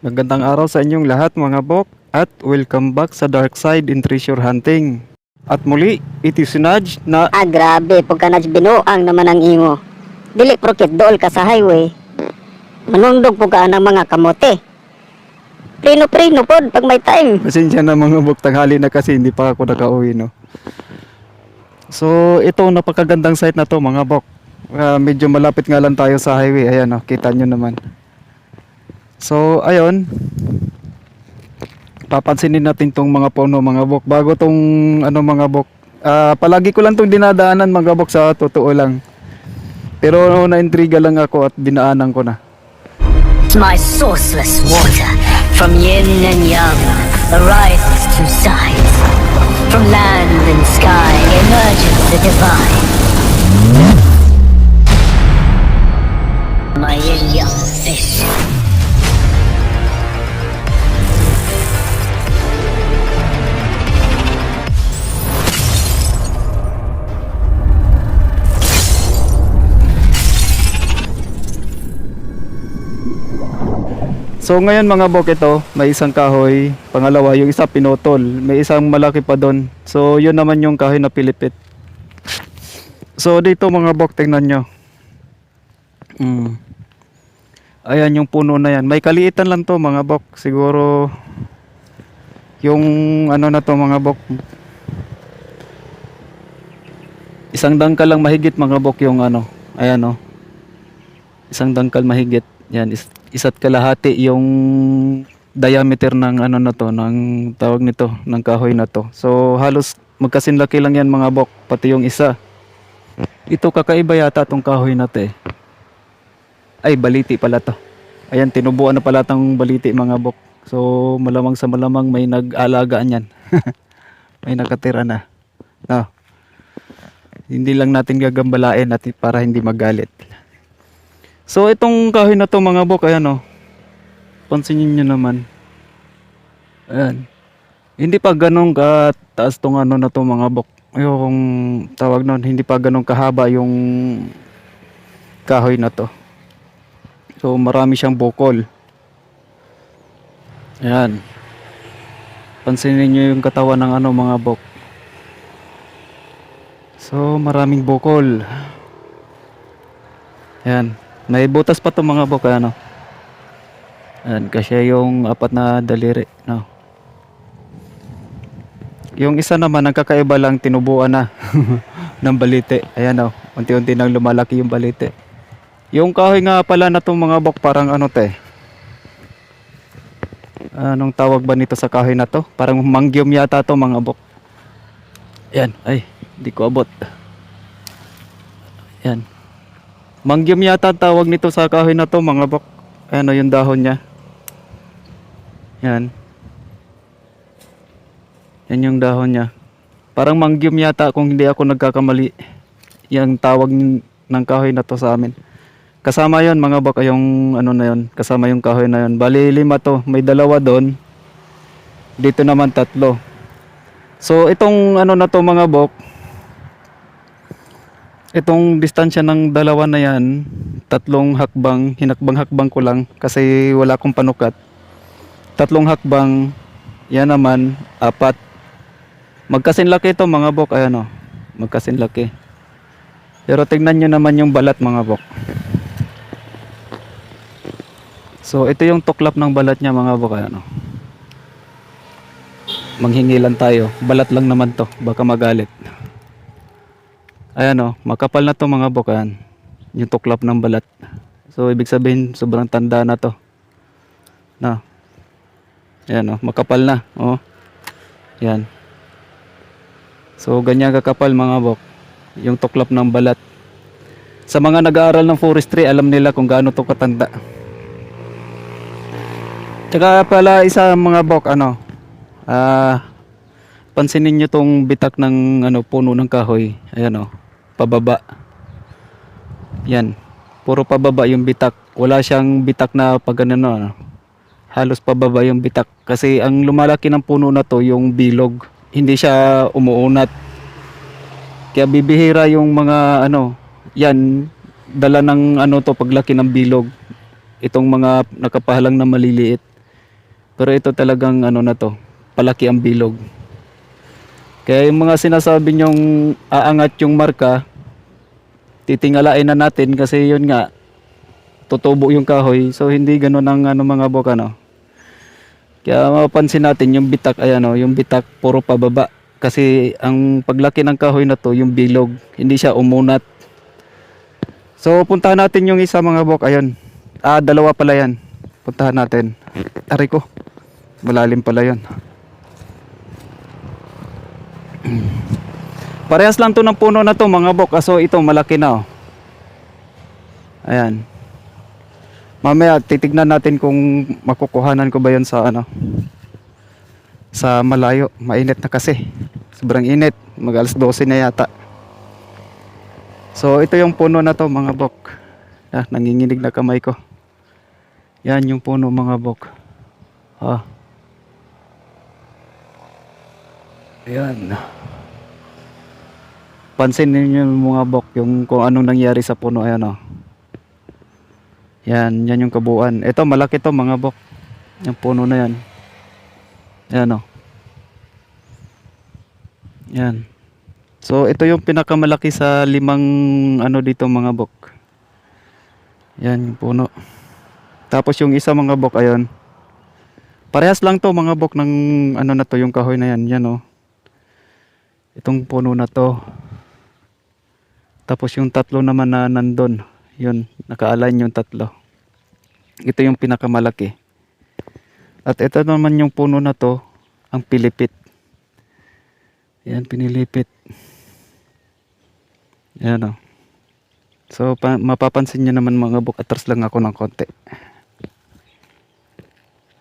Magandang araw sa inyong lahat mga bok at welcome back sa Dark Side in Treasure Hunting. At muli, it is Nudge na Grabe, pagka binuang naman ang imo. Dili prokit dool ka sa highway. Manundog po ka ng mga kamote. Prino-prino pod pag may time. pasensya na mga bok, tanghali na kasi hindi pa ako nakauwi no. So ito napakagandang site na to mga bok. Medyo malapit nga lang tayo sa highway, ayan oh, kita nyo naman. So ayun, papansinin natin tong mga puno mga bok bago tong ano mga bok. Palagi ko lang tong dinadaanan mga bok sa totoo lang. Pero na-intriga lang ako at dinaanan ko na. My sourceless water, from yin and yang, arises two sides. From land and sky emerges the divine. My yin-yang fish. So ngayon mga bok, ito may isang kahoy, pangalawa yung isa pinutol, may isang malaki pa doon. So yun naman yung kahoy na pilipit. So dito mga bok, tingnan nyo. Ayan yung puno na yan, may kaliitan lang to mga bok. Siguro yung ano na to mga bok, isang dangkal lang mahigit mga bok yung ano. Ayan oh, isang dangkal mahigit. Yan, isa't kalahati yung diameter ng ano na to, ng tawag nito, ng kahoy na to. So halos magkasinlaki lang yan mga bok, pati yung isa. Ito kakaiba yata tong kahoy na to eh. Ay, baliti pala to. Ayan, tinubuan na pala tong baliti mga bok. So malamang sa malamang may nag-alaga niyan. May nakatira na. No. Hindi lang natin gagambalain at para hindi magalit. So itong kahoy na to mga bok, ayan oh. Pansinin nyo naman. Ayan. Hindi pa ganun kataas tong ano na to mga bok. Yung tawag nun, hindi pa ganun kahaba yung kahoy na to. So marami siyang bukol. Ayan. Pansinin nyo yung katawan ng ano mga bok. So maraming bukol. Ayan. May butas pa to mga bok, ano. Ayan, kasi yung apat na daliri, no. Yung isa naman nagkakaiba lang, tinubuan na ng balite. Ayan oh, unti-unti nang lumalaki yung balite. Yung kahoy nga pala na to mga bok, parang ano te. Anong tawag ba nito sa kahoy na to? Parang mangyom yata to mga bok. Ayan, ay, di ko abot. Ayan. Mangyom yata tawag nito sa kahoy na to mga bok. Ano yung dahon niya. Yan. Yan yung dahon niya. Parang mangyom yata kung hindi ako nagkakamali. Yung tawag ng kahoy na to sa amin. Kasama yon mga bok, yung ano na yon. Kasama yung kahoy na yon. Bali 5 to. May 2 doon. Dito naman 3. So itong ano na to mga bok, itong distansya ng dalawa na yan, 3 hakbang, hinakbang-hakbang ko lang kasi wala akong panukat. 3 hakbang, yan naman, 4. Magkasinlaki ito mga bok, ayan o, magkasinlaki. Pero tignan nyo naman yung balat mga bok. So ito yung tuklap ng balat niya mga bok, ayan o. Manghingilan tayo, balat lang naman to, baka magalit. Ayan o, makapal na to mga bok, ayan. Yung tuklap ng balat. So ibig sabihin sobrang tanda na to. No. Ayan o, makapal na. O. Ayan. So ganyan kakapal mga bok, yung tuklap ng balat. Sa mga nag-aaral ng forestry, alam nila kung gaano to katanda. Tsaka pala isa mga bok, ano, pansinin nyo tong bitak ng ano, puno ng kahoy. Ayan o, pababa. Yan, puro pababa yung bitak. Wala siyang bitak na pag ano, halos pababa yung bitak. Kasi ang lumalaki ng puno na to yung bilog, hindi siya umuunat. Kaya bibihira yung mga ano, yan, dala ng ano to paglaki ng bilog. Itong mga nakapahalang na maliliit. Pero ito talagang ano na to, palaki ang bilog. Kaya yung mga sinasabi nyong aangat yung marka, titingalain na natin kasi yun nga, tutubo yung kahoy. So hindi ganoon ang ano mga bok ano. Kaya mapapansin natin yung bitak, ayan o, yung bitak puro pababa. Kasi ang paglaki ng kahoy na to, yung bilog, hindi siya umunat. So puntahan natin yung isa mga bok, ayun. Dalawa pala yan. Puntahan natin. Aray ko, malalim pala yan. Parehas lang to ng puno na to mga bok. So ito malaki na oh. Ayan. Mamaya titignan natin kung makukuhanan ko ba yun sa ano, sa malayo. Mainit na kasi, sobrang init, mag alas 12 na yata. So ito yung puno na to mga bok. Nanginginig na kamay ko. Yan yung puno mga bok. Ayan. Pansinin niyo mga bok yung kung anong nangyari sa puno. Ayan oh. Yan yung kabuuan. Ito malaki to mga bok. Yung puno na yan. Yan o. Yan. So ito yung pinakamalaki sa 5 ano dito mga bok. Yan yung puno. Tapos yung isa mga bok ayun. Parehas lang to mga bok ng ano na to, yung kahoy na yan. Yan o. Itong puno na to. Tapos yung tatlo naman na nandun. Yun, naka-align yung tatlo. Ito yung pinakamalaki. At ito naman yung puno na to, ang pilipit. Yan, pinilipit. Yan o. So, mapapansin nyo naman mga bok, atras lang ako ng konti.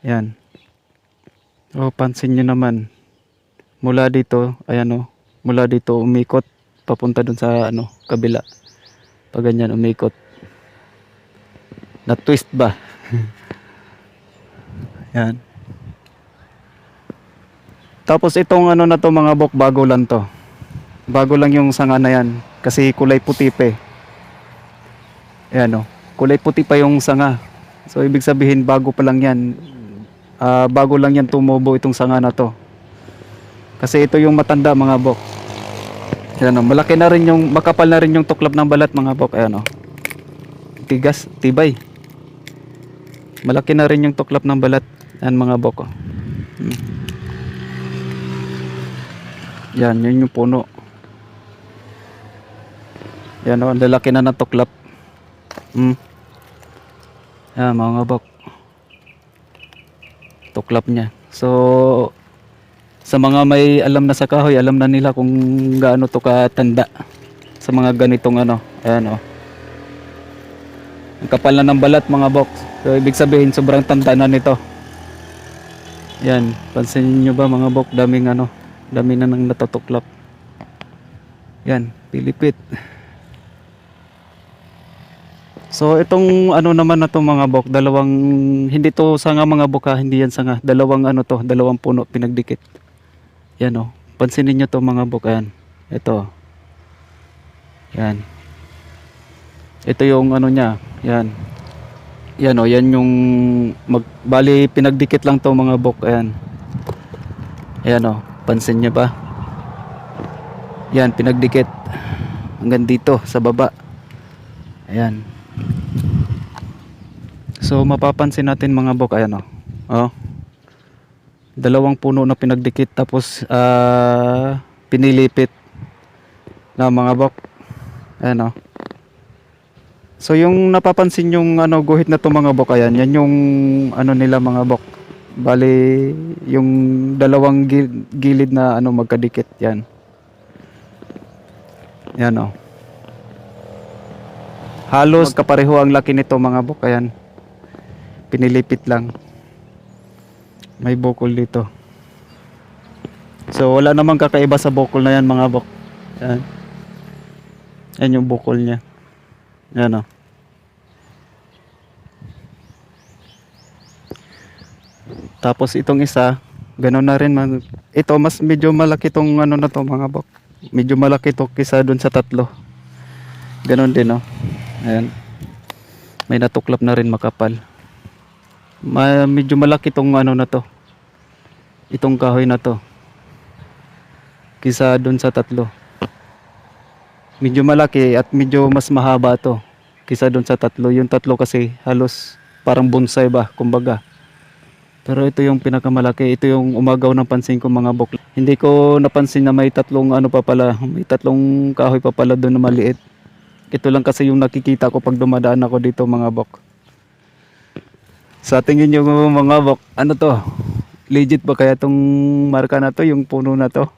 Yan. So, pansin nyo naman. Mula dito, ayan o. Mula dito, umikot. Papunta dun sa ano, kabila. Pag ganyan, umikot. Na-twist ba? Yan. Tapos itong ano na to mga bok, bago lang to. Bago lang yung sanga na yan. Kasi kulay puti pa eh. Ayan o. Kulay puti pa yung sanga. So ibig sabihin bago pa lang yan. Bago lang yan tumubo itong sanga na to. Kasi ito yung matanda mga bok. Ayan o. Malaki na rin yung, makapal na rin yung tuklap ng balat mga bok. Ayan o. Tigas, tibay. Malaki na rin yung tuklap ng balat. Ayan mga bok. Yan, yun yung puno. Yan o, ang lalaki na ng tuklap. Yan mga bok. Tuklap niya. So, sa mga may alam na sa kahoy, alam na nila kung gaano to katanda. Sa mga ganitong ano. Ayan o. Ang kapal na ng balat mga bok. So ibig sabihin sobrang tanda na nito. Yan, pansin niyo ba mga bok, daming ano, dami na nang natutuklap. Yan, pilipit. So itong ano naman na to mga bok, dalawang, hindi to sanga mga bok ha, hindi yan sanga. Dalawang ano to, dalawang puno pinagdikit. Yan o, pansinin niyo to mga bok, ayan. Ito. Yan. Ito yung ano niya, yan. Yan o, yan yung bali pinagdikit lang to mga bok, ayan. Ayan o, pansin niyo ba? Yan, pinagdikit. Hanggang dito, sa baba. Ayan. So, mapapansin natin mga bok, ayan o. Oh. Dalawang puno na pinagdikit, tapos pinilipit na mga bok. Ayan o. So yung napapansin yung ano guhit na to mga bok, ayan, yan yung ano nila mga bok. Bali yung dalawang gilid na ano magkadikit yan. Yan oh. Halos kapareho ang laki nito mga bok, ayan. Pinilipit lang. May bukol dito. So wala namang kakaiba sa bukol na yan mga bok. Yan. Yan yung bukol niya. Yan oh. Tapos itong isa, gano'n na rin. Ito, mas medyo malaki tong ano na to mga bok. Medyo malaki to kisa dun sa tatlo. Gano'n din, oh. Ayan. May natuklap na rin makapal. Medyo malaki tong ano na to. Itong kahoy na to. Kisa doon sa tatlo. Medyo malaki at medyo mas mahaba to. Kisa doon sa tatlo. Yung tatlo kasi halos parang bonsai ba, kumbaga. Pero ito yung pinakamalaki. Ito yung umagaw ng pansin ko mga bok. Hindi ko napansin na may tatlong ano pa pala. May tatlong kahoy pa pala doon na maliit. Ito lang kasi yung nakikita ko pag dumadaan ako dito mga bok. Sa tingin nyo mga bok, ano to? Legit ba kaya tong marka na to, yung puno na to?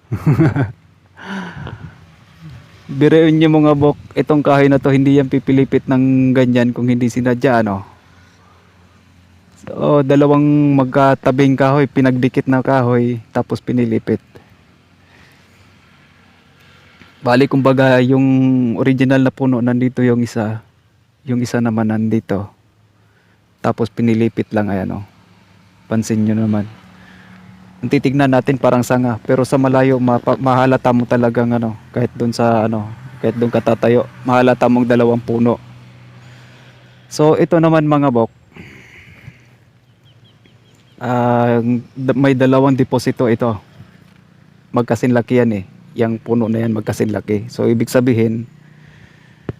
Biruin nyo mga bok, itong kahoy na to, hindi yan pipilipit ng ganyan kung hindi sinadya, ano? So, dalawang magkatabing kahoy, pinagdikit na kahoy, tapos pinilipit. Bali, kumbaga, yung original na puno nandito yung isa naman nandito. Tapos pinilipit lang, ayan o. Pansin nyo naman. Ang titignan natin parang sanga, pero sa malayo mahalata mo talagang ano, kahit doon katatayo, mahalata mong dalawang puno. So ito naman mga bok, may dalawang deposito ito. Magkasinlaki yan eh. Yang puno na yan magkasinlaki. So ibig sabihin,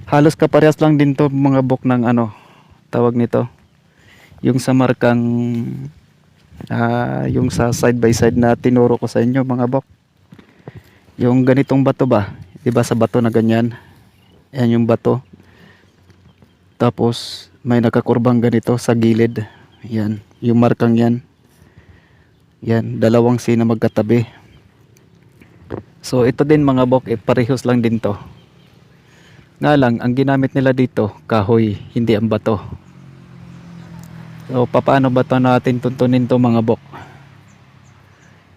halos kaparehas lang din to mga bok ng ano, tawag nito. Yung sa markang yung sa side by side na tinuro ko sa inyo mga bok, yung ganitong bato ba, diba sa bato na ganyan, yan yung bato, tapos may nakakurbang ganito sa gilid, yan, yung markang yan, dalawang C na magkatabi. So ito din mga bok, parehas lang din to, nga lang ang ginamit nila dito kahoy, hindi ang bato. So, paano ba ito natin tuntunin to mga bok?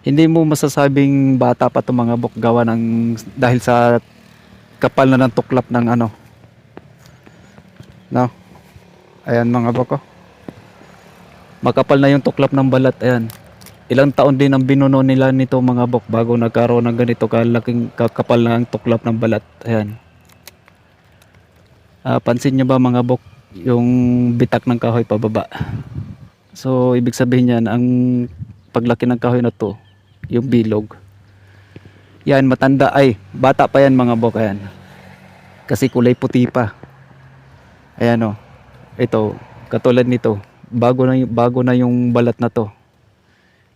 Hindi mo masasabing bata pa to mga bok gawa ng dahil sa kapal na ng tuklap ng ano. No? Ayan mga bok oh. Makapal na yung tuklap ng balat, ayan. Ilang taon din ang binuno nila nito mga bok bago nagkaroon ng ganito kalaking kakapal na ang tuklap ng balat. Ayan. Pansin nyo ba mga bok? Yung bitak ng kahoy pababa. So ibig sabihin yan, ang paglaki ng kahoy na to, yung bilog yan, matanda, ay bata pa yan mga bok, ayan. Kasi kulay puti pa. Ayan o, ito katulad nito, bago na yung balat na to.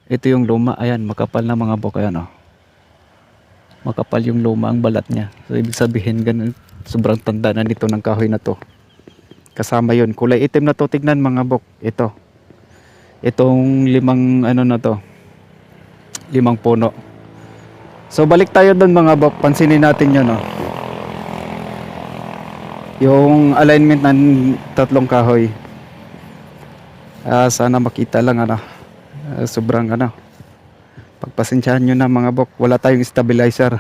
Ito yung luma, ayan, makapal na mga bok, ayan o. Makapal yung luma ang balat niya. So ibig sabihin ganun, sobrang tanda na nito ng kahoy na to. Kasama yun, kulay itim na to, tignan mga bok, itong limang ano na to, limang puno. So balik tayo doon mga bok, pansinin natin yun oh. Yung alignment ng tatlong kahoy, sana makita lang ano, sobrang ano, pagpasensyahan nyo na mga bok, wala tayong stabilizer.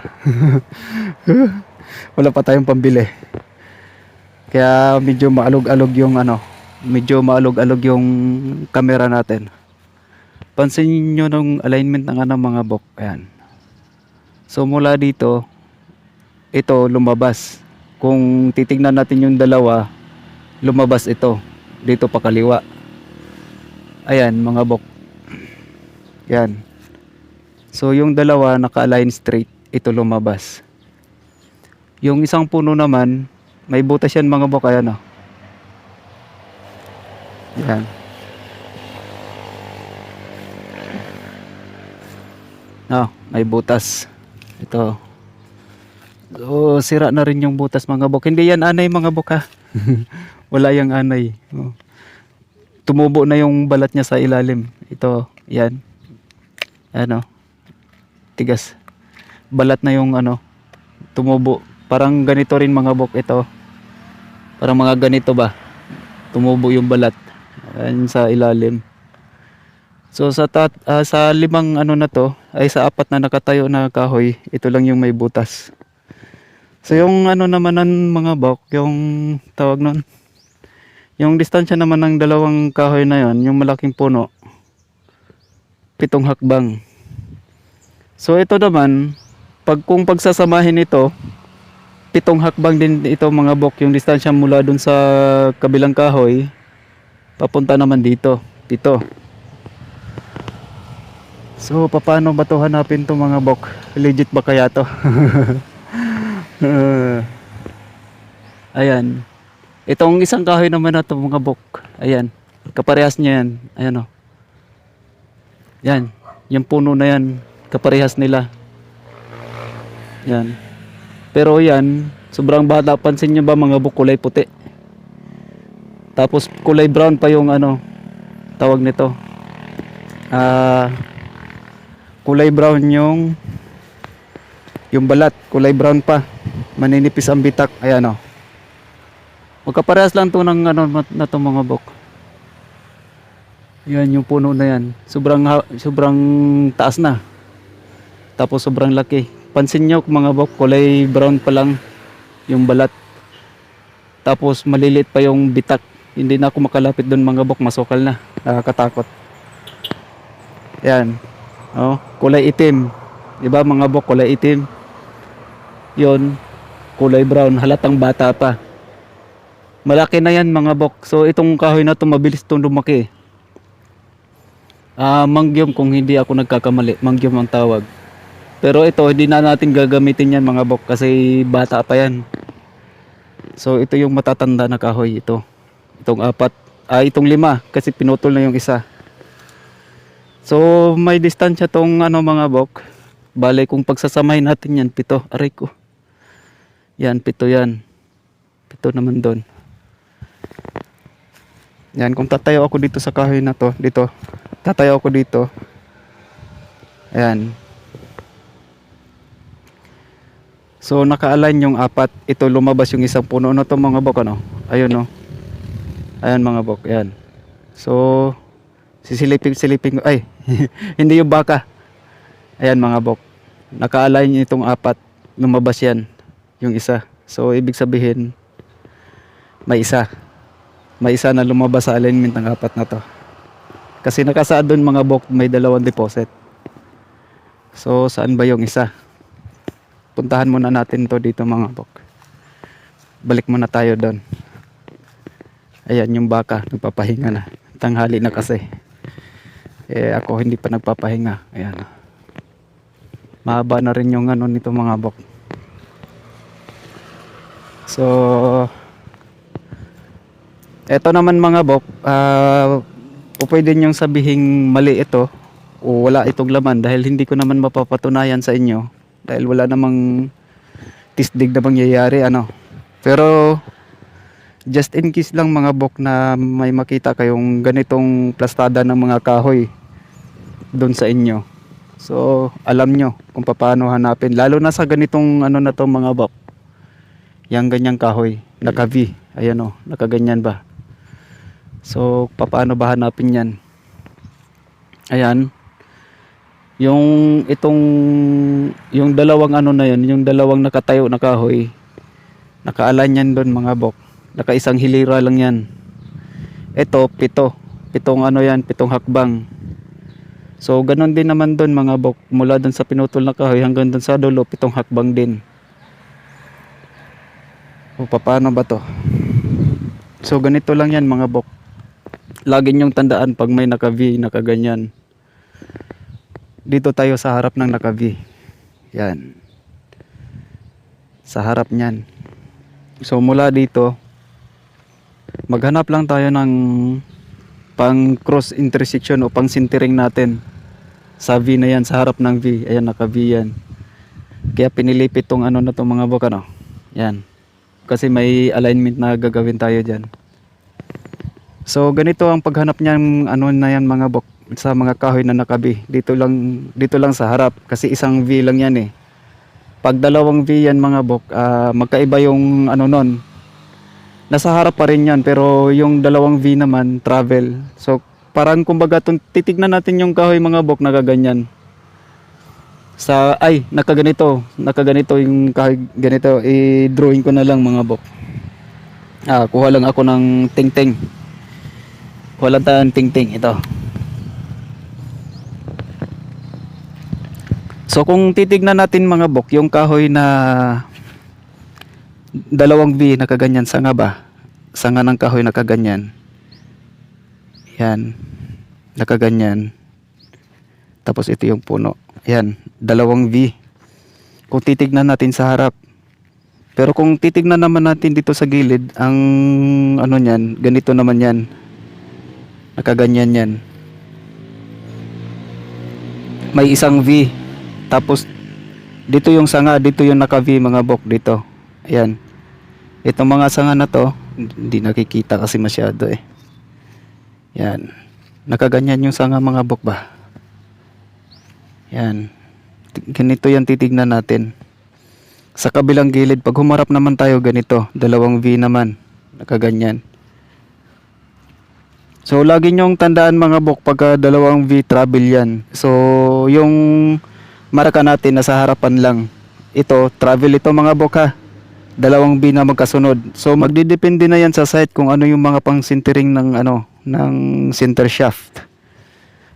Wala pa tayong pambili. Kaya medyo maalog-alog yung ano, yung camera natin. Pansin niyo nung alignment ng ano mga bok, ayan. So mula dito, ito lumabas. Kung titingnan natin yung dalawa, lumabas ito. Dito pa kaliwa. Ayan mga bok. Yan. So yung dalawa naka-align straight, ito lumabas. Yung isang puno naman, may butas yan mga bok, ayan o. Yan. May butas. Ito. So, sira na rin yung butas mga bok. Hindi yan anay mga bok ha. Wala yang anay. Tumubo na yung balat niya sa ilalim. Ito, yan. Ano? Tigas. Balat na yung ano, tumubo. Parang ganito rin mga bok ito. Parang mga ganito ba? Tumubo yung balat. Ayan sa ilalim. So sa limang ano na to, ay sa apat na nakatayo na kahoy, ito lang yung may butas. So yung ano naman ng mga bok, yung tawag nun, yung distansya naman ng dalawang kahoy na yon, yung malaking puno, 7 hakbang. So ito naman, kung pagsasamahin ito, 7 hakbang din ito mga bok, yung distansya mula dun sa kabilang kahoy papunta naman dito. 7. So paano ba to hanapin to mga bok? Legit ba kaya to? Ayan. Itong isang kahoy naman na to mga bok. Ayan. Kaparehas niya yan. Ayan o. Yan. Yung puno na yan. Kaparehas nila. Yan. Pero yan. Sobrang bata. Pansin nyo ba mga bok, kulay puti. Tapos kulay brown pa yung ano. Tawag nito. Kulay brown yung balat. Kulay brown pa. Maninipis ang bitak. Ayan o. Magkaparehas lang to ng ano na to mga bok. Yan yung puno na yan. Sobrang taas na. Tapos sobrang laki. Pansin nyo mga bok, kulay brown pa lang yung balat. Tapos maliliit pa yung bitak. Hindi na ako makalapit doon mga bok, masukal na. Nakakatakot. Yan. Oh, kulay itim. 'Di ba mga bok, kulay itim. 'Yon, kulay brown, halatang bata pa. Malaki na yan mga bok. So itong kahoy na to mabilis itong lumaki. Mangyom kung hindi ako nagkakamali. Mangyom ang tawag. Pero ito hindi na natin gagamitin yan mga bok kasi bata pa yan. So ito yung matatanda na kahoy ito. Itong 4, itong 5 kasi pinutol na yung isa. So may distansya tong ano mga bok. Bale kung pagsasamay natin yan 7. Aray ko. Yan 7 yan. 7 naman doon. Yan, kung tatayo ako dito sa kahoy na to, dito. Tatayo ako dito. Ayan. So naka-align yung 4. Ito lumabas yung isang puno na to mga bok ano. Ayun no. Ayan mga bok, ayan. So sisilipin ko. Ay, hindi yung baka. Ayan mga bok. Naka-align itong 4. Lumabas yan yung isa. So ibig sabihin may isa na lumabas sa alignment ng 4 na to. Kasi nakasaad doon mga bok, may 2 deposit. So saan ba yung isa? Puntahan muna natin to dito mga bok. Balik muna tayo doon. Ayan yung baka, nagpapahinga na. Tanghali na kasi. Ako hindi pa nagpapahinga. Ayan. Mahaba na rin yung ano nito mga bok. So eto naman mga bok, pwede niyong sabihing mali ito o wala itong laman dahil hindi ko naman mapapatunayan sa inyo dahil wala namang tisdig na mangyayari ano. Pero just in case lang mga bok na may makita kayong ganitong plastada ng mga kahoy doon sa inyo. So alam nyo kung paano hanapin lalo na sa ganitong ano na to mga bok. Yang ganyang kahoy, naka-V. Ayan o, nakaganyan ba? So, paano ba hanapin yan? Ayan. Yung dalawang ano na yun, yung dalawang nakatayo na kahoy, naka-align yan doon mga bok. Naka-isang hilira lang yan. Ito, 7. 7 ano yan, 7 hakbang. So, ganun din naman doon mga bok. Mula doon sa pinutol na kahoy hanggang doon sa dulo, 7 hakbang din. O, paano ba to? So, ganito lang yan mga bok. Lagi niyong tandaan pag may naka-V, nakaganyan. Dito tayo sa harap ng naka-V. Yan. Sa harap niyan. So mula dito, maghanap lang tayo ng pang cross intersection o pang sintering natin. Sa V na yan, sa harap ng V. Ayan, naka-V yan. Kaya pinilipit tong ano na tong mga bok ano. Yan. Kasi may alignment na gagawin tayo dyan. So ganito ang paghanap niyan ano na yan mga bok sa mga kahoy na nakabi. Dito lang sa harap kasi isang V lang yan eh. Pag dalawang V yan mga bok, magkaiba yung ano nun. Nasa harap pa rin yan pero yung dalawang V naman travel. So parang kumbaga titignan natin yung kahoy mga bok nakaganyan. Nakaganito yung kahoy ganito. I-drawing ko na lang mga bok. Kuha lang ako ng ting-ting. Wala tayong ting-ting ito. So kung titignan natin mga bok, yung kahoy na dalawang V nakaganyan, sanga ba? Sanga ng kahoy nakaganyan. Yan. Nakaganyan. Tapos ito yung puno. Ayan, dalawang V. Kung titignan natin sa harap. Pero kung titignan naman natin dito sa gilid, ang ano niyan, ganito naman yan. Nakaganyan yan. May isang V. Tapos dito yung sanga, dito yung naka-V mga bok dito. Ayan. Itong mga sanga na to, hindi nakikita kasi masyado eh. Yan. Nakaganyan yung sanga mga bok ba? Yan. Ganito yan titignan natin. Sa kabilang gilid, pag humarap naman tayo ganito, dalawang V naman. Nakaganyan. So, lagi nyong tandaan mga bok, pagka dalawang V, travel yan. So, yung marka natin nasa harapan lang. Ito, travel ito mga bok ha. Dalawang V na magkasunod. So, magdidepende na yan sa site kung ano yung mga pang sintering ng ano, ng center shaft.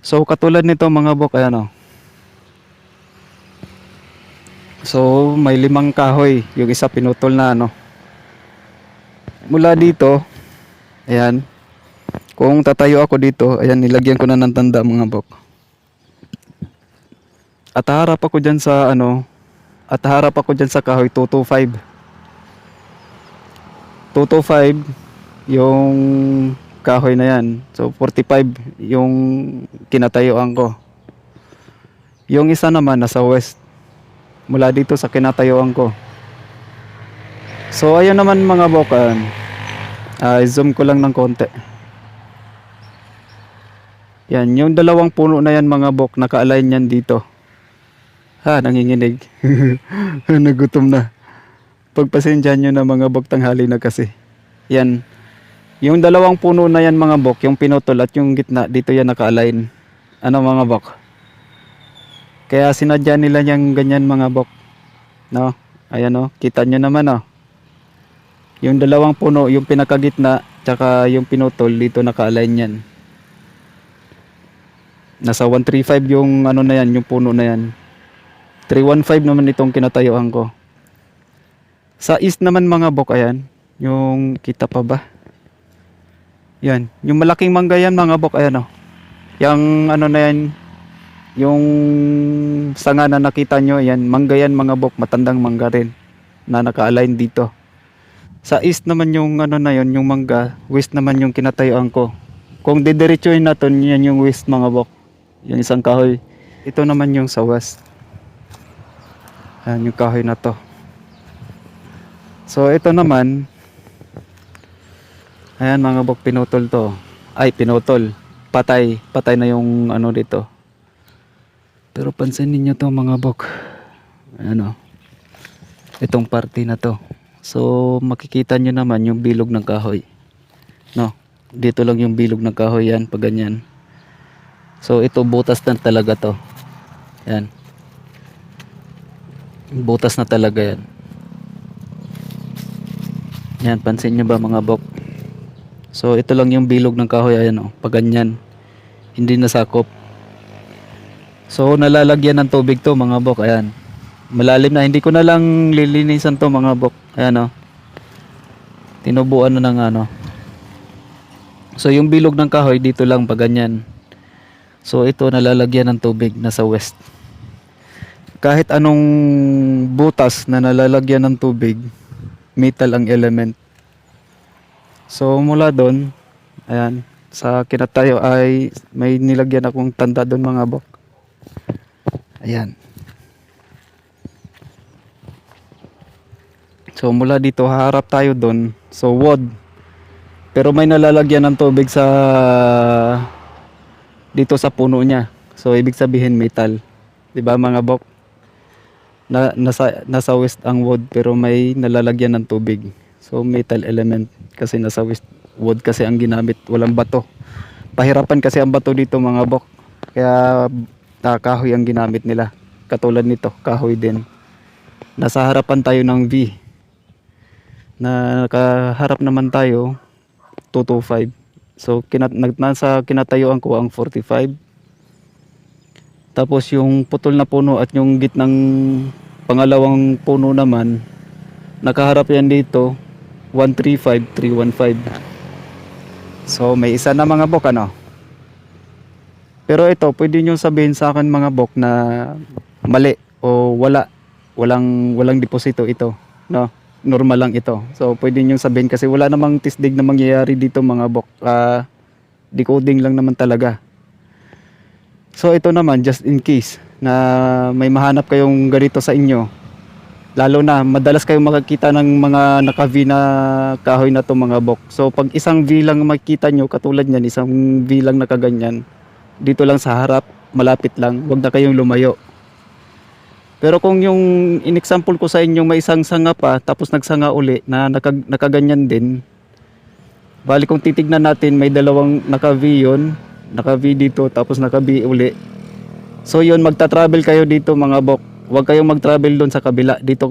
So, katulad nito mga bok, ayan o. So, may 5 kahoy. Yung isa pinutol na ano. Mula dito, ayan. Kung tatayo ako dito, ayan, nilagyan ko na ng tanda mga bok. At harap ako dyan sa ano, at harap ako dyan sa kahoy 225. 225 yung kahoy na yan. So, 45 yung kinatayuan ko. Yung isa naman nasa west. Mula dito sa kinatayuan ko. So, ayun naman mga bokan. Zoom ko lang ng konti. Yan, yung dalawang puno na yan mga bok, naka-align yan dito. Ha, nanginginig. Nagutom na. Pagpasensyahan nyo na mga bok, tanghali na kasi. Yan. Yung dalawang puno na yan mga bok, yung pinutol at yung gitna, dito yan naka-align. Ano mga bok? Kaya sinadya nila niyang ganyan mga bok. No? Ayan o, kita nyo naman o. Yung dalawang puno, yung pinakagitna, tsaka yung pinutol, dito naka-align yan. Nasa 135 yung ano na yan, yung puno na yan. 315 naman itong kinatayuan ko. Sa east naman mga bok, ayan. Yung kita pa ba? Yan. Yung malaking mangga yan mga bok, ayan o. Yung ano na yan, yung sanga na nakita nyo, yan, mangga yan mga bok, matandang mangga rin na naka-align dito. Sa east naman yung ano na yon, yung mangga, west naman yung kinatayuan ko. Kung didiretsuhin natin, yan yung west mga bok. Yung isang kahoy. Ito naman yung sa west. Yan yung kahoy na to. So ito naman, ayan mga bok, pinutol to. Ay, pinutol. Patay. Patay na yung ano dito. Pero pansinin nyo to mga bok. Ano, itong party na to. So makikita nyo naman yung bilog ng kahoy. No, dito lang yung bilog ng kahoy yan, pag ganyan. So ito butas na talaga to. Yan. Butas na talaga yan. Yan, pansin nyo ba mga bok? So ito lang yung bilog ng kahoy, ayan o, pag ganyan. Hindi nasakop. So nalalagyan ng tubig to mga bok, ayan. Malalim na, hindi ko na lang lilinisan to mga bok. Ayan o. Tinubuan na ng ano. So yung bilog ng kahoy dito lang pag ganyan. So ito nalalagyan ng tubig nasa west. Kahit anong butas na nalalagyan ng tubig, metal ang element. So mula doon, ayan, sa kinatayo ay may nilagyan akong tanda doon mga bok. Ayan. So mula dito haharap tayo doon. So wood. Pero may nalalagyan ng tubig sa dito sa puno niya. So ibig sabihin metal. 'Di ba mga bok? Nasa west ang wood pero may nalalagyan ng tubig. So metal element kasi nasa west, wood kasi ang ginamit, walang bato. Pahirapan kasi ang bato dito mga bok. Kaya kahoy ang ginamit nila. Katulad nito, kahoy din. Nasa harapan tayo ng V. Na nakaharap naman tayo 225. So nasa kinatayuan ko ang 45. Tapos yung putol na puno at yung gitnang pangalawang puno naman, nakaharap yan dito 135, 315. So may isa na mga bok ano. Pero ito, pwede nyo sabihin sa akin mga bok na mali o walang deposito ito, no? Normal lang ito. So pwede nyo sabihin kasi wala namang tisdig na mangyayari dito mga bok. Decoding lang naman talaga. So ito naman, just in case na may mahanap kayong ganito sa inyo, lalo na madalas kayong makakita ng mga naka-V na kahoy na to mga bok. So pag isang V lang makikita nyo, katulad nyan, isang V lang na kaganyan, dito lang sa harap, malapit lang, wag na kayong lumayo. Pero kung yung in-example ko sa inyo may isang sanga pa, tapos nagsanga uli na nakaganyan din, bali kung titignan natin, may dalawang naka-V yun, naka-V dito, tapos naka-V uli. So yun, magta-travel kayo dito mga bok. Huwag kayong mag-travel doon sa kabila. Dito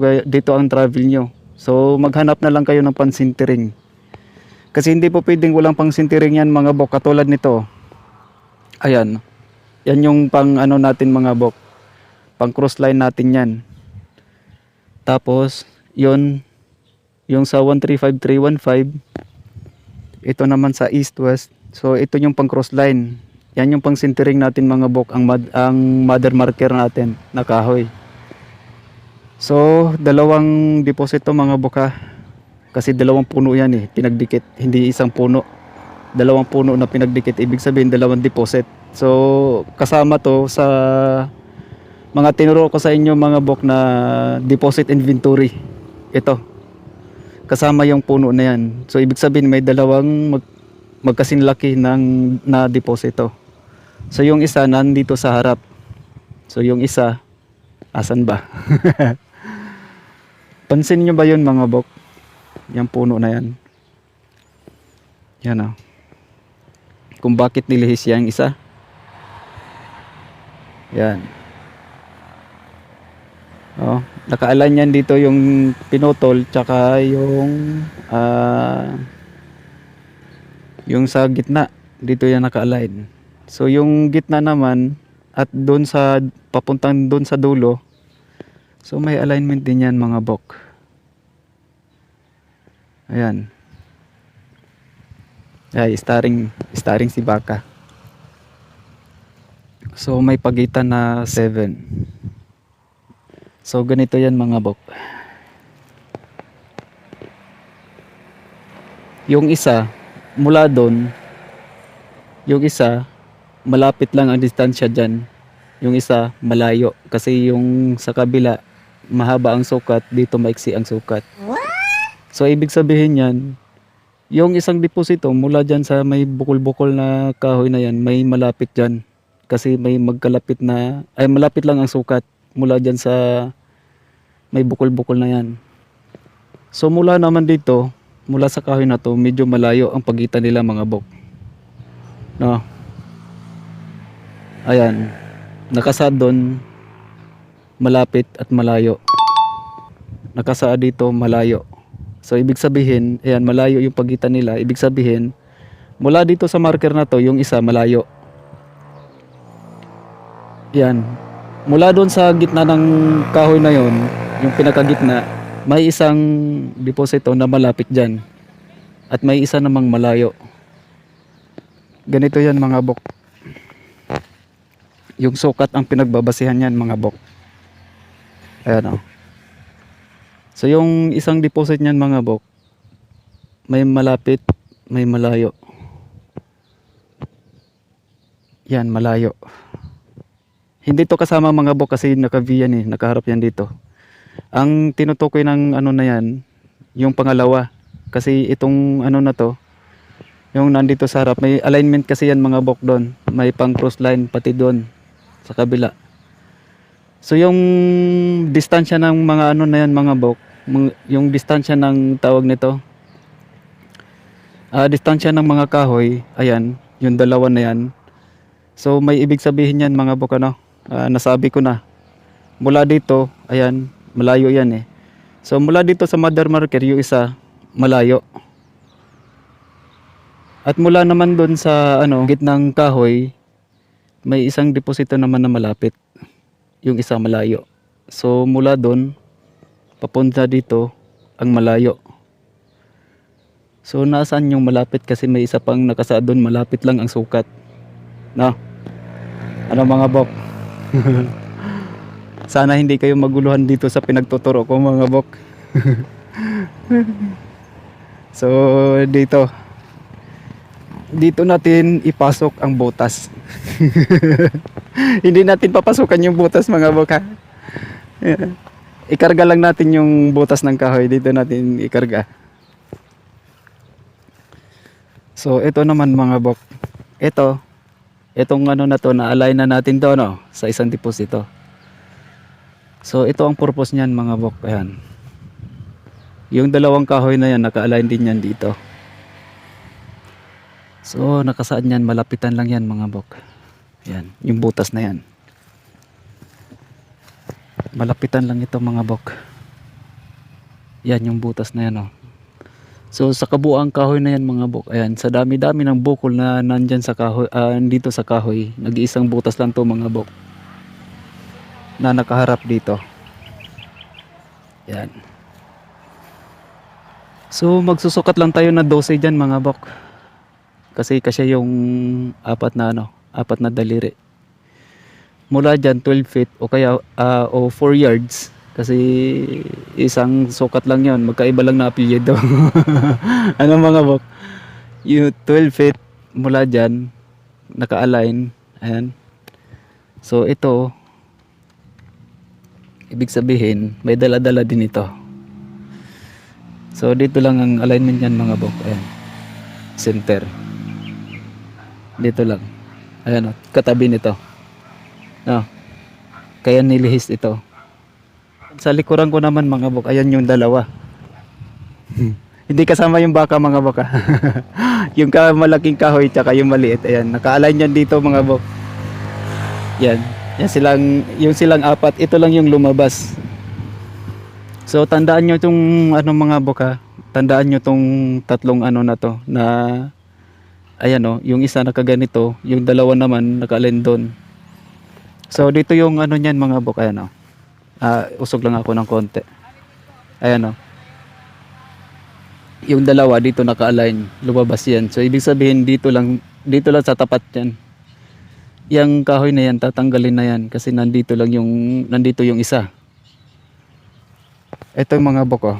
ang travel nyo. So maghanap na lang kayo ng pansintering. Kasi hindi po pwedeng walang pansintering yan mga bok. Katulad nito. Ayan. Yan yung pang ano natin mga bok. Pang cross line natin yan. Tapos, yun. Yung sa 135315. Ito naman sa east-west. So ito yung pang cross line. Yan yung pang sintering natin mga bok. Ang mother marker natin na kahoy. So, dalawang deposito mga bok ha. Kasi dalawang puno yan eh, pinagdikit. Hindi isang puno. Dalawang puno na pinagdikit. Ibig sabihin, dalawang deposit. So, kasama to sa mga tinuro ko sa inyo mga bok na deposit inventory. Ito. Kasama yung puno na yan. So, ibig sabihin, may dalawang magkasinlaki na deposito. So, yung isa nandito sa harap. So, yung isa, asan ba? Pansin nyo ba yun mga bok? Yung puno na yan. Yan o. Kung bakit nilihis yung isa. Yan. Oh, naka-align yan dito yung pinutol tsaka yung sa gitna. Dito yan naka-align. So yung gitna naman at doon sa papuntang doon sa dulo. So may alignment din yan mga bok. Ayan. Ay, starring si Baka. So may pagitan na 7. So ganito yan mga bok. Yung isa mula doon, yung isa malapit lang ang distansya dyan. Yung isa malayo kasi yung sa kabila mahaba ang sukat, dito maiksi ang sukat. So ibig sabihin yan, yung isang deposito mula dyan sa may bukol-bukol na kahoy na yan, may malapit dyan. Kasi may magkalapit na, ay malapit lang ang sukat mula dyan sa may bukol-bukol na yan. So mula naman dito, mula sa kahoy na to, medyo malayo ang pagitan nila mga bok. No? Ayan. Nakasaad doon, malapit at malayo. Nakasaad dito, malayo. So ibig sabihin, ayan, malayo yung pagitan nila. Ibig sabihin, mula dito sa marker na to, yung isa malayo. Yan. Mula doon sa gitna ng kahoy na yon, yung pinakagitna, may isang deposito na malapit dyan. At may isa namang malayo. Ganito yan mga bok. Yung sukat ang pinagbabasihan yan mga bok. Ayan o. So yung isang deposit niyan mga bok, may malapit, may malayo. Yan, malayo. Hindi to kasama mga bok kasi naka-V yan eh, nakaharap yan dito. Ang tinutukoy ng ano na yan, yung pangalawa. Kasi itong ano na to, yung nandito sa harap, may alignment kasi yan mga bok doon. May pang cross line pati doon sa kabila. So yung distansya ng mga ano na yan mga bok, yung distansya ng tawag nito, distansya ng mga kahoy, ayan, yung dalawa na yan. So may ibig sabihin yan mga bok ano, nasabi ko na. Mula dito, ayan, malayo yan eh. So mula dito sa mother marker, yung isa, malayo. At mula naman doon sa ano, gitnang kahoy, may isang deposito naman na malapit. Yung isa malayo. So mula doon papunta dito ang malayo. So nasaan yung malapit kasi may isa pang nakasaad doon, malapit lang ang sukat. No. Ano mga bok? Sana hindi kayo maguluhan dito sa pinagtuturo ko mga bok. So dito natin ipasok ang butas. Hindi natin papasukan yung butas mga bok ha. Ikarga lang natin yung butas ng kahoy. Dito natin ikarga. So ito naman mga bok. Itong ano na to, na-align na natin to no, sa isang deposito. So ito ang purpose niyan mga bok. Ayan. Yung dalawang kahoy na yan, naka-align din yan dito. So nakasaan yan, malapitan lang yan mga bok. Yan, yung butas na yan. Malapitan lang ito mga bok. Yan yung butas na yan oh. So sa kabuang kahoy na yan mga bok. Ayan, sa dami-dami ng bukol na nandyan sa kahoy, dito sa kahoy, nag-iisang butas lang to mga bok. Na nakaharap dito. Yan. So magsusukat lang tayo na 12 dyan mga bok. Kasi yung apat na daliri. Mula dyan 12 feet o kaya o 4 yards. Kasi isang sukat lang yon, magkaiba lang na apelyido. Ano mga bok? Yung 12 feet mula dyan, naka-align. Ayan. So ito, ibig sabihin, may dala-dala din ito. So dito lang ang alignment yan mga bok. Ayan. Center. Dito lang. Ayan o, katabi nito. No. Kaya nilihis ito. Sa likuran ko naman mga bok, ayan yung dalawa. Hindi kasama yung baka mga baka. Yung malaking kahoy tsaka yung maliit. Ayan, naka-align yan dito mga bok. Yan. Yung silang apat, ito lang yung lumabas. So tandaan nyo itong mga bok ha. Tandaan nyo itong tatlong na to na ayan o, yung isa nakaganito, yung dalawa naman naka-align doon. So dito yung niyan mga bok, ayan o. Usog lang ako ng konti. Ayan o. Yung dalawa dito naka-align, lumabas yan. So ibig sabihin dito lang sa tapat yan. Yang kahoy na yan tatanggalin na yan kasi nandito yung isa. Ito yung mga bok oh.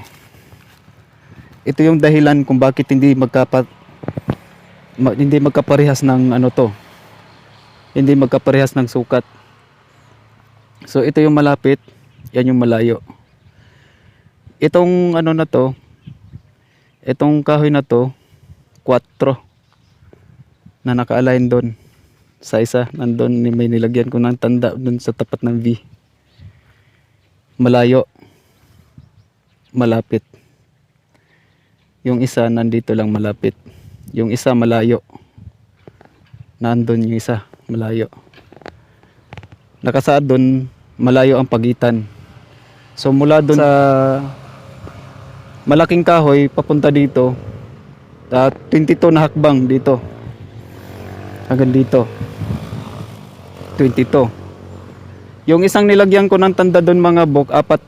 Ito yung dahilan kung bakit hindi magkaparehas ng Hindi magkaparehas ng sukat. So ito yung malapit, yan yung malayo. Itong itong kahoy na to, 4 na naka-align doon. Sa isa, nandun may nilagyan ko ng tanda doon sa tapat ng V. Malayo. Malapit. Yung isa nandito lang malapit. Yung isa malayo. Nandun yung isa, malayo. Nakasaad doon, malayo ang pagitan. So mula doon sa malaking kahoy papunta dito, 22 na hakbang dito. Hanggang dito. 22. Yung isang nilagyan ko ng tanda doon mga bok, apat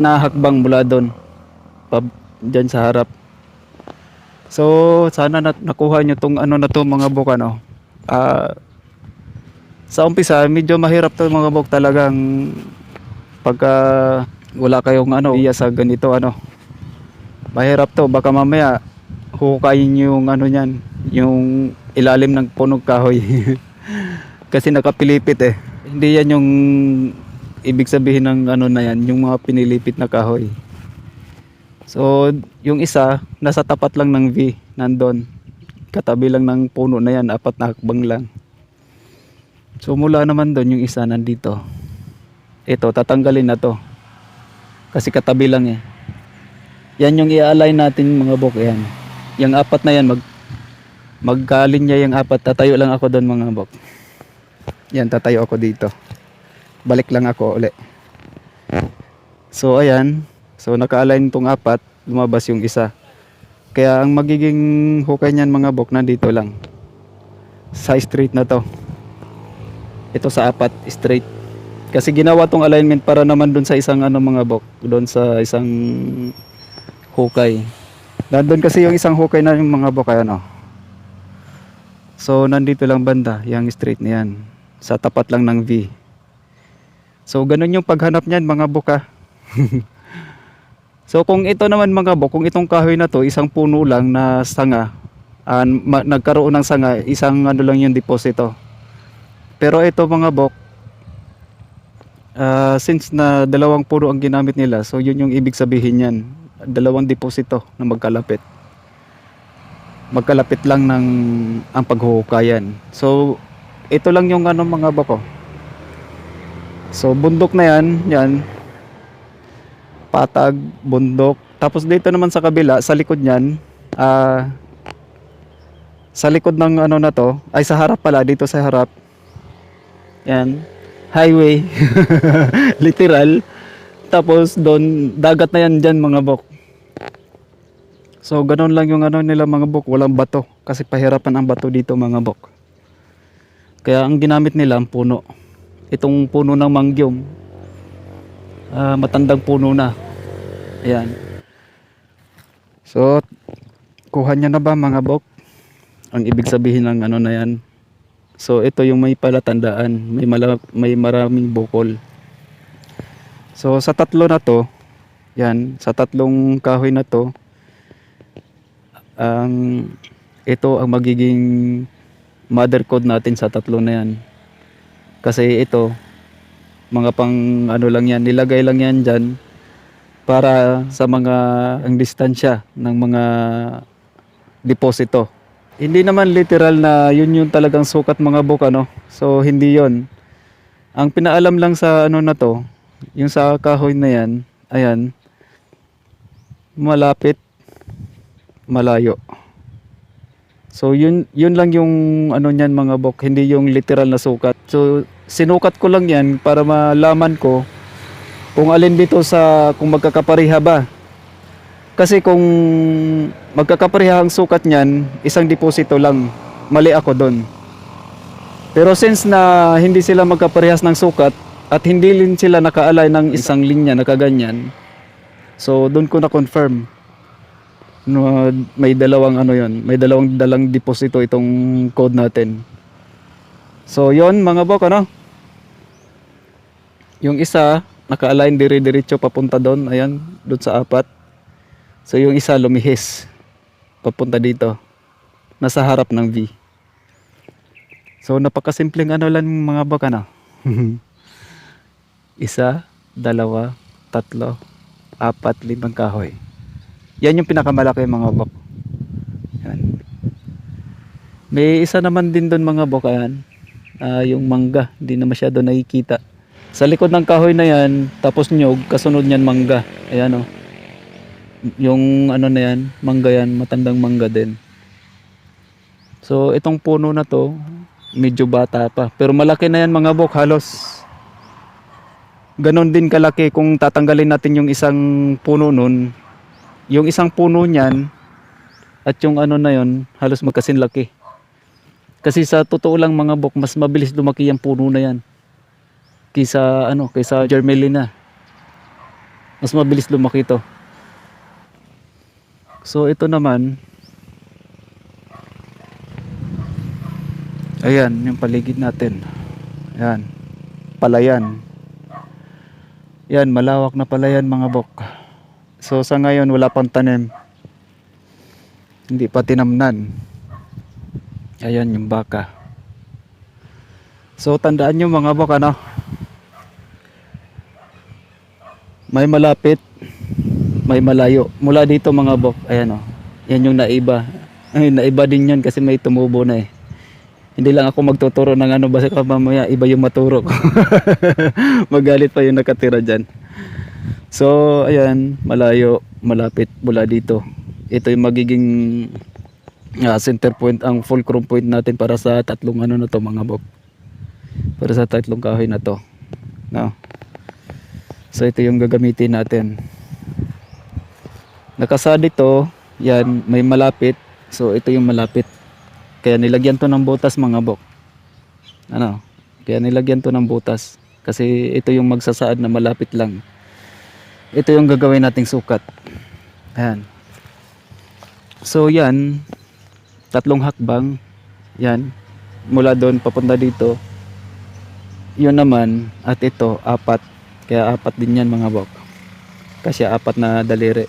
na hakbang mula doon. Diyan sa harap. So sana nakuha nyo tong mga bok sa umpisa medyo mahirap to mga bok talagang pagka wala kayong iya sa ganito mahirap to, baka mamaya hukayin yung niyan, yung ilalim ng punog kahoy. Kasi nakapilipit hindi yan yung ibig sabihin ng na yan, yung mga pinilipit na kahoy. So yung isa nasa tapat lang ng V, nandun katabi lang ng puno na yan, 4 na hakbang lang. So mula naman doon yung isa nandito. Ito tatanggalin na to kasi katabi lang yan yung i-align natin mga bok. Yan yung 4 na yan, magkalinya yung 4. Tatayo lang ako doon mga bok. Yan, tatayo ako dito, balik lang ako uli. So ayan, so naka-align tong 4, lumabas yung isa. Kaya ang magiging hukay niyan mga bok nandito lang sa straight na to. Ito sa 4 straight. Kasi ginawa tong alignment para naman doon sa isang mga bok, doon sa isang hukay. Nandun kasi yung isang hukay na yung mga bok So nandito lang banda, yung straight na yan. Sa tapat lang ng V. So ganun yung paghanap niyan mga buka. So kung ito naman mga bok, kung itong kahoy na to, isang puno lang na sanga, nagkaroon ng sanga, isang ano lang yung deposito. Pero ito mga bok, since na dalawang puno ang ginamit nila, so yun yung ibig sabihin yan. Dalawang deposito na magkalapit. Magkalapit lang ng ang paghuhukayan. So ito lang yung ano mga bako. So bundok na yan, patag, bundok. Tapos dito naman sa kabila, sa likod niyan, sa likod ng ano na to, ay sa harap pala, dito sa harap. Yan, highway. Literal. Tapos doon, dagat na yan dyan mga bok. So ganoon lang yung ano nila mga bok, walang bato. Kasi pahirapan ang bato dito mga bok. Kaya ang ginamit nila ang puno. Itong puno ng manggyom, matandang puno na. Ayan. So kuha niya na ba mga bok? Ang ibig sabihin ng ano na yan. So ito yung may palatandaan, may maraming bukol. So sa tatlo na to, yan, sa tatlong kahoy na to, ito ang magiging mother code natin sa tatlo na yan. Kasi ito, mga pang ano lang yan, nilagay lang yan dyan para sa mga ang distansya ng mga deposito. Hindi naman literal na yun yung talagang sukat mga bok ano. So hindi yon. Ang pinaalam lang sa ano na to, yung sa kahoy na yan, ayan, malapit, malayo. So yun lang yung ano niyan mga bok, hindi yung literal na sukat. So sinukat ko lang yan para malaman ko kung alin dito sa kung magkakapareha ba. Kasi kung magkakapareha ang sukat niyan, isang deposito lang, mali ako doon. Pero since na hindi sila magkaparehas ng sukat at hindi rin sila nakaalay ng isang linya na kaganyan, so doon ko na confirm. No, may dalawang ano yon, may dalang deposito itong code natin. So yon mga bok ano, yung isa naka-align dire-diretso papunta doon, ayan, doon sa apat. So yung isa lumihis papunta dito, nasa harap ng V. So napakasimpleng ano lang mga bok ano. Isa, dalawa, tatlo, apat, limang kahoy. Yan yung pinakamalaki mga bok. Yan. May isa naman din doon mga bok, ayan. Yung mangga, hindi na masyado nakikita. Sa likod ng kahoy na yan, tapos nyog, kasunod niyan mangga. Ayan o. Yung ano na yan, mangga yan, matandang mangga din. So itong puno na to, medyo bata pa. Pero malaki na yan mga bok, halos. Ganon din kalaki kung tatanggalin natin yung isang puno nun. Yung isang puno niyan at yung ano na yon, halos magkasinlaki. Kasi sa totoo lang mga bok, mas mabilis lumaki yung puno na yan kaysa germelina. Mas mabilis lumaki ito. So ito naman, ayan yung paligid natin. Ayan, palayan. Yan, malawak na palayan mga bok. So sa ngayon wala pang tanim. Hindi pa tinamnan. Ayan yung baka. So tandaan nyo mga bok ano. May malapit, may malayo. Mula dito mga bok, ayan o. Yan yung naiba. Ay, naiba din yan kasi may tumubo na eh. Hindi lang ako magtuturo ng ano, basta mamaya iba yung maturo ko. Magalit pa yung nakatira dyan. So ayan, malayo, malapit mula dito. Ito yung magiging center point, ang fulcrum point natin para sa tatlong ano na to mga bok. Para sa tatlong kahoy na to. No? So ito yung gagamitin natin. Nakasad ito, yan, may malapit. So ito yung malapit. Kaya nilagyan to ng butas mga bok. Ano? Kaya nilagyan to ng butas. Kasi ito yung magsasaad na malapit lang. Ito yung gagawin nating sukat. Ayan. So yan, tatlong hakbang. Yan. Mula doon papunta dito. Yun naman at ito 4. Kaya 4 din yan mga bok. Kasi 4 na daliri.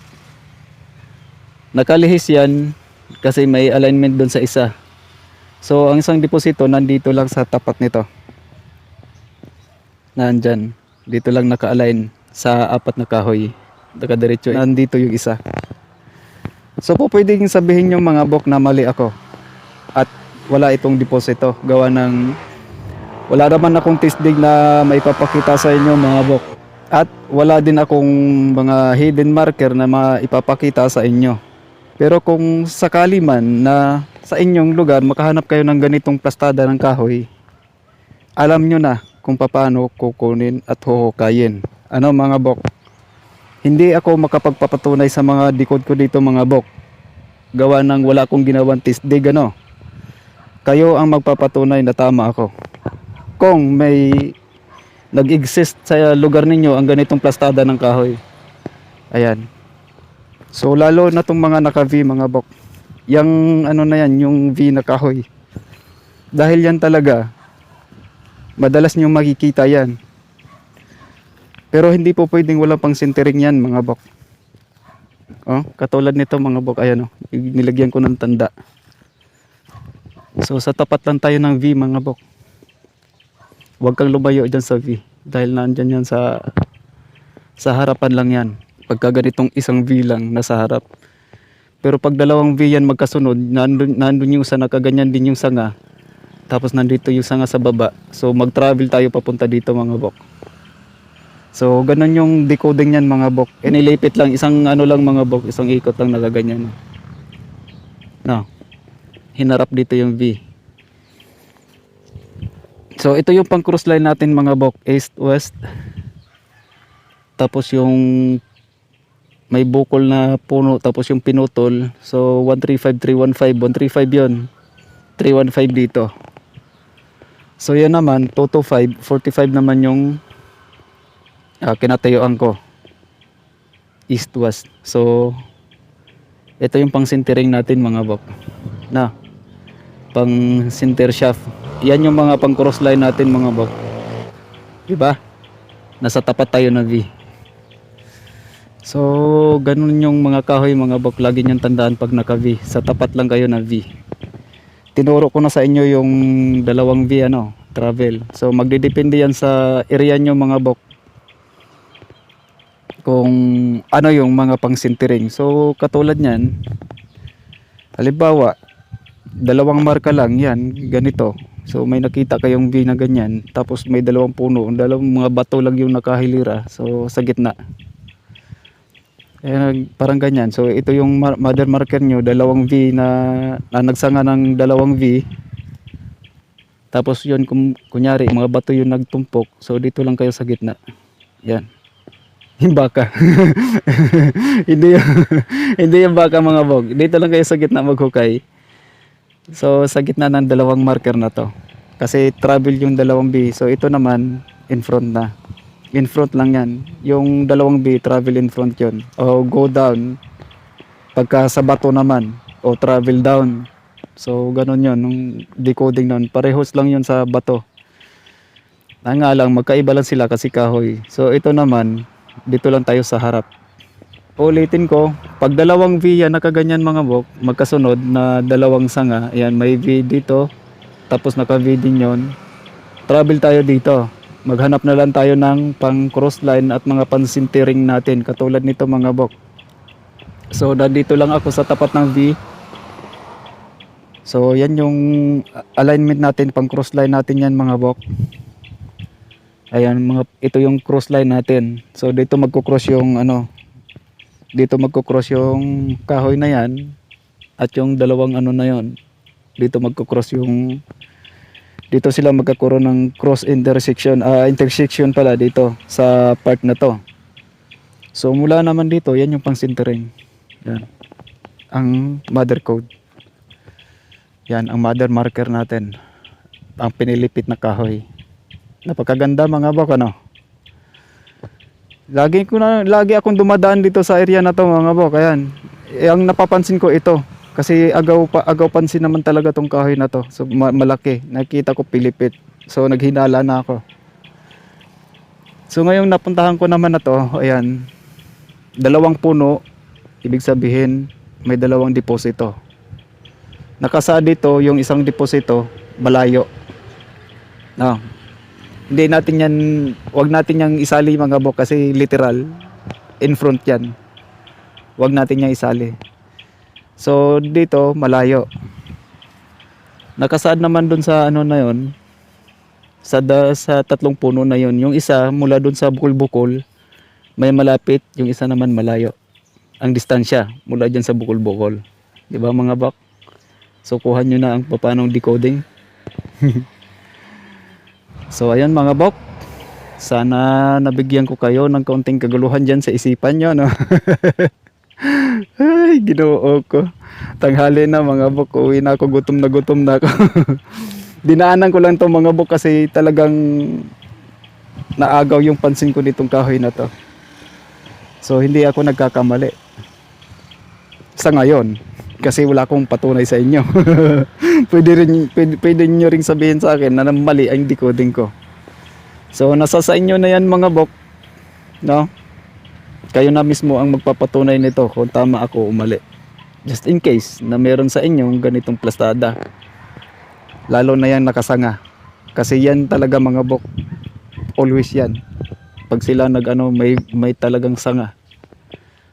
Nakalihis yan kasi may alignment doon sa isa. So ang isang deposito nandito lang sa tapat nito. Nandyan. Dito lang naka-align sa 4 na kahoy. Nakadiretso. Nandito yung isa. So po pwedeng sabihin yung mga bok na mali ako. At wala itong deposito. Gawa ng wala naman akong test dig na maipapakita sa inyo mga bok. At wala din akong mga hidden marker na maipapakita sa inyo. Pero kung sakali man na sa inyong lugar makahanap kayo ng ganitong plastada ng kahoy, alam nyo na kung paano kukunin at huhukayin. Ano mga bok? Hindi ako makapagpapatunay sa mga dikod ko dito mga bok. Gawa ng wala akong ginawang test dig ano. Kayo ang magpapatunay na tama ako. Kung may nag-exist sa lugar ninyo ang ganitong plastada ng kahoy. Ayan. So lalo na tong mga naka-V mga bok. Yang ano na yan, yung V na kahoy. Dahil yan talaga, madalas nyo makikita yan. Pero hindi po pwedeng wala pang sintering yan mga bok. Oh, katulad nito mga bok, ayan oh, nilagyan ko ng tanda. So sa tapat lang tayo ng V mga bok. Huwag kang lumayo dyan sa V. Dahil nandyan yan sa harapan lang yan. Pagka ganitong isang V lang nasa harap. Pero pag dalawang V yan magkasunod, nandun yung sa nakaganyan din yung sanga. Tapos nandito yung sanga sa baba. So mag-travel tayo papunta dito mga bok. So ganun yung decoding yan mga bok. Inilipit lang, isang ano lang mga bok, isang ikot lang nakaganyan. No. Hinarap dito yung V. So ito yung pang cross line natin mga bok, east west. Tapos yung may bukol na puno, tapos yung pinutol. So 135 315 135 yon. 315 dito. So yan naman 225 45 naman yung kinatayuan ko. East west. So ito yung pang sintering natin mga bok. Na pang sinter shaft. Yan yung mga pang cross line natin mga bok. Diba? Nasa tapat tayo na V. So ganun yung mga kahoy mga bok. Lagi niyong tandaan pag naka V. Sa tapat lang kayo na V. Tinuro ko na sa inyo yung dalawang V ano, travel. So magdidepende yan sa area nyo mga bok. Kung ano yung mga pang sintering. So katulad nyan, halimbawa dalawang marka lang yan, ganito. So may nakita kayong V na ganyan, tapos may dalawang puno, dalawang mga bato lang yung nakahilira. So sa gitna. Parang ganyan. So ito yung mother marker nyo, dalawang V na nagsanga ng dalawang V. Tapos yun kunyari mga bato yung nagtumpok. So dito lang kayo sa gitna. Yan. Yung baka. hindi yung baka mga bog. Dito lang kayo sa gitna maghukay. So sa gitna ng dalawang marker na to. Kasi travel yung dalawang B. So ito naman in front na. In front lang yan. Yung dalawang B travel in front yun. O go down. Pagka sa bato naman. O travel down. So ganun yun. Nung decoding nun. Parehos lang yun sa bato. Nga lang magkaiba lang sila kasi kahoy. So ito naman. Dito lang tayo sa harap. Ulitin ko. Pag dalawang V yan nakaganyan mga bok. Magkasunod na dalawang sanga. Ayan may V dito. Tapos naka V din yun. Travel tayo dito. Maghanap na lang tayo ng pang cross line at mga pansintering natin. Katulad nito mga bok. So dito lang ako sa tapat ng V. So yan yung alignment natin. Pang cross line natin yan mga bok. Ayan ito yung cross line natin. So dito magko-cross yung ano. Dito magko-cross yung kahoy na yan. At yung dalawang ano na yon. Dito magko-cross yung. Dito sila magkakaroon ng cross intersection. Intersection pala dito sa part na to. So mula naman dito, yan yung pang sintering. Yan. Ang mother code. Yan ang mother marker natin. Ang pinilipit na kahoy. Napakaganda mga bok ano. Lagi akong dumadaan dito sa area na to mga bok. Ayan. Ang napapansin ko ito. Kasi agaw pansin naman talaga tong kahoy na to. So malaki. Nakita ko pilipit. So naghinala na ako. So ngayong napuntahan ko naman na to, ayan. 2 puno, ibig sabihin may 2 deposito. Nakasaad dito yung isang deposito malayo. No. Hindi natin yan, wag natin yang isali mga bok kasi literal in front yan. Wag natin yang isali. So dito malayo. Nakasaad naman dun sa ano na yon, sa 3 puno na yon. Yung isa mula dun sa bukol-bukol may malapit, yung isa naman malayo. Ang distansya mula dyan sa bukol-bukol. Di ba mga bak? So kuha nyo na ang papanong decoding. So ayan mga bok. Sana nabigyan ko kayo ng kaunting kaguluhan dyan sa isipan nyo, no? Ay, ginoo ko. Tanghali na mga bok. Uwi na ako, gutom na ako. Dinaanan ko lang to mga bok kasi talagang naagaw yung pansin ko nitong kahoy na to. So hindi ako nagkakamali. Sa ngayon. Kasi wala akong patunay sa inyo. pwede nyo ring sabihin sa akin na mali ang decoding ko. So nasa sa inyo na yan mga bok. No? Kayo na mismo ang magpapatunay nito kung tama ako o mali. Just in case na meron sa inyong ganitong plastada. Lalo na yan nakasanga. Kasi yan talaga mga bok. Always yan. Pag sila may talagang sanga.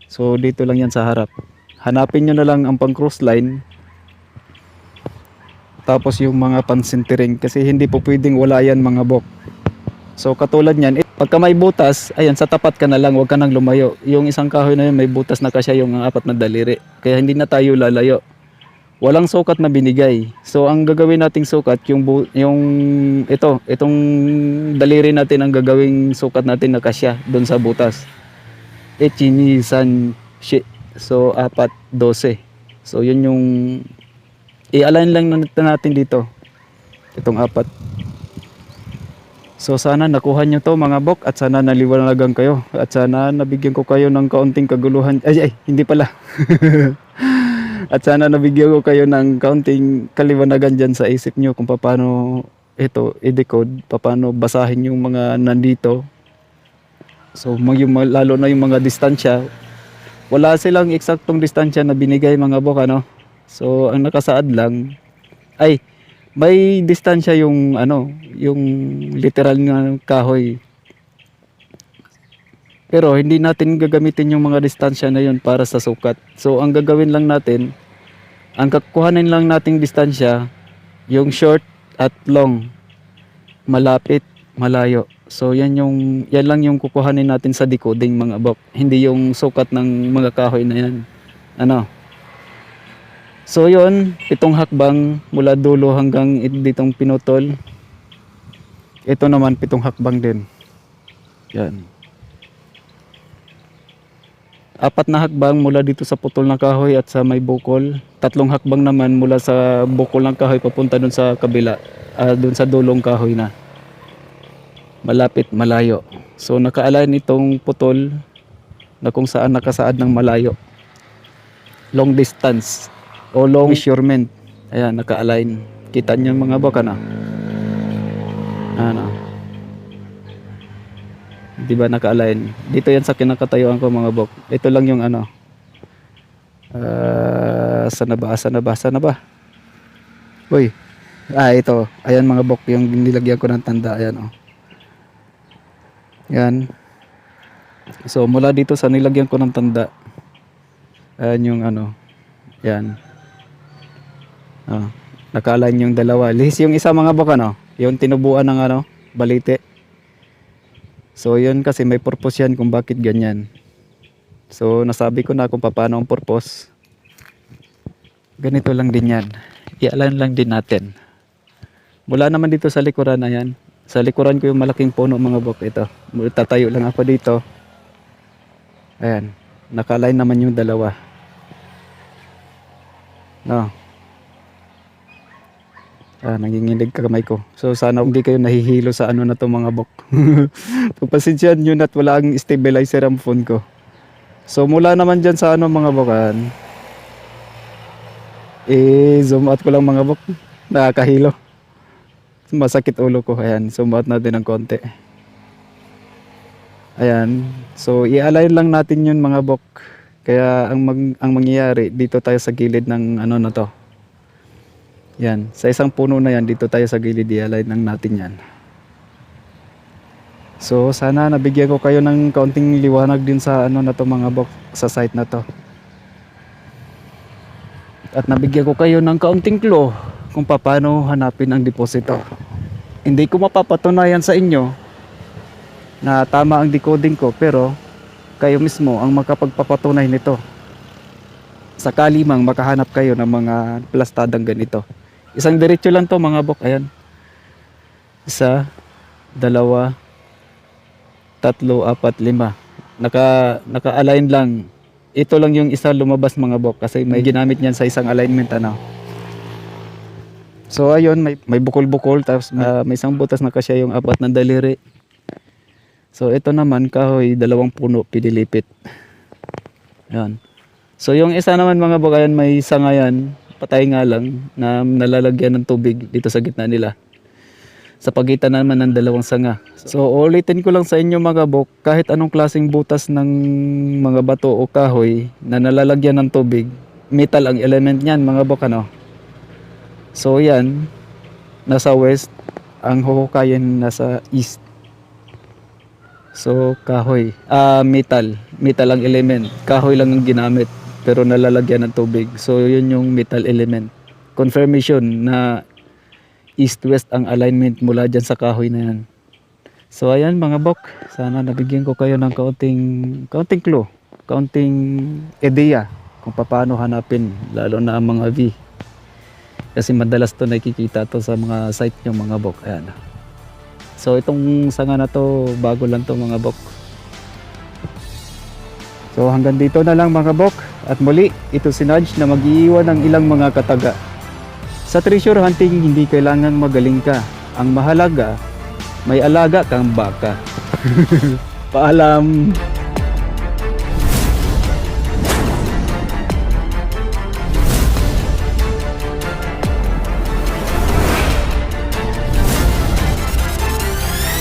So dito lang yan sa harap. Hanapin nyo na lang ang pang cross line. Tapos yung mga pansintering. Kasi hindi po pwedeng wala yan mga bok. So katulad nyan, pagka may butas, ayan, sa tapat ka na lang, huwag ka nang lumayo. Yung isang kahoy na yun, may butas na kasya yung 4 na daliri. Kaya hindi na tayo lalayo. Walang sukat na binigay. So ang gagawin nating sukat, itong daliri natin ang gagawing sukat natin na kasya doon sa butas. Chinisan shit. So 4, 12. So yun yung i-align lang natin dito. Itong 4. So sana nakuha nyo to mga bok at sana naliwanagan kayo at sana nabigyan ko kayo ng kaunting kaguluhan. Ay hindi pala. At sana nabigyan ko kayo ng kaunting kaliwanagan dyan sa isip nyo kung paano ito i-decode, paano basahin yung mga nandito. So lalo na yung mga distansya, wala silang eksaktong distansya na binigay mga bok, ano. So ang nakasaad lang ay may distansya yung yung literal na kahoy. Pero hindi natin gagamitin yung mga distansya na yun para sa sukat. So ang gagawin lang natin, ang kakuhanin lang nating distansya, yung short at long, malapit, malayo. So yan lang yung kukuhanin natin sa decoding mga bok. Hindi yung sukat ng mga kahoy na yan. Ano? So yun, 7 hakbang mula dulo hanggang ditong pinutol. Ito naman 7 hakbang din. Yan. 4 na hakbang mula dito sa putol ng kahoy at sa may bukol. 3 hakbang naman mula sa bukol ng kahoy papunta dun sa kabila. Dun sa dulong kahoy na. Malapit, malayo. So naka-align itong putol na kung saan nakasaad ng malayo. Long distance o long measurement. Ayan, naka-align. Kita niyo mga baka na. Ano? Di ba naka-align? Dito yan sa kinakatayuan ko mga bok. Ito lang yung sana ba? Uy. Ito. Ayan mga bok, yung nilagyan ko ng tanda. Ayan, oh. Yan. So mula dito sa nilagyan ko ng tanda. Ayan yung yan. Naka-align yung dalawa. Lihis yung isa mga bok, yung tinubuan ng balite. So yun kasi may purpose yan kung bakit ganyan. So nasabi ko na kung paano ang purpose. Ganito lang din yan. I-align lang din natin. Mula naman dito sa likuran na yan. Sa likuran ko yung malaking puno mga bok. Ito. Tatayo lang ako dito. Ayan. Naka-align naman yung dalawa. No. Nanginginig kamay ko. So sana hindi kayo nahihilo sa na to mga bok. Pagpasensyahan nyo na't wala ang stabilizer ang phone ko. So mula naman dyan sa mga bokan. I-zoom out ko lang mga bok. Nakakahilo. Masakit ulo ko. Ayan, zoom out natin ng konti. Ayan. So, i-align lang natin yun mga bok. Kaya ang mangyayari, dito tayo sa gilid ng ano na to. Yan. Sa isang puno na yan, dito tayo sa gilid, i-align lang natin yan. So, sana nabigyan ko kayo ng kaunting liwanag din sa ano na to mga bok, sa site na to. At nabigyan ko kayo ng kaunting clue kung paano hanapin ang deposito. Hindi ko mapapatunayan sa inyo na tama ang decoding ko, pero kayo mismo ang makapagpapatunay nito. Sakali mang makahanap kayo ng mga plastadang ganito. Isang diretso lang to mga bok. Ayan. 1, 2, 3, 4, 5. Naka-align lang. Ito lang yung isa lumabas mga bok kasi may ginamit niyan sa isang alignment ano. So ayun, may bukol-bukol, tapos may isang butas na kasya yung 4 na daliri. So ito naman kahoy, 2 puno pinilipit. Ayan. So yung isa naman mga bok, ayan, may sanga yan, patay nga lang, na nalalagyan ng tubig dito sa gitna nila. Sa pagitan naman ng 2 sanga. So ulitin ko lang sa inyo mga bok, kahit anong klaseng butas ng mga bato o kahoy na nalalagyan ng tubig, metal ang element niyan mga bok ano. So yan, nasa west, ang huhukayin nasa east. So kahoy, metal ang element, kahoy lang ang ginamit pero nalalagyan ng tubig. So yun yung metal element. Confirmation na east-west ang alignment mula dyan sa kahoy na yan. So ayan mga bok, sana nabigyan ko kayo ng kaunting clue, kaunting ideya kung paano hanapin, lalo na ang mga V. Kasi madalas to nakikita to sa mga site nyo mga bok. Ayan. So itong sanga na to, bago lang to mga bok. So hanggang dito na lang mga bok. At muli, ito si Nudge na mag-iiwan ng ilang mga kataga. Sa treasure hunting, hindi kailangang magaling ka. Ang mahalaga, may alaga kang baka. Paalam!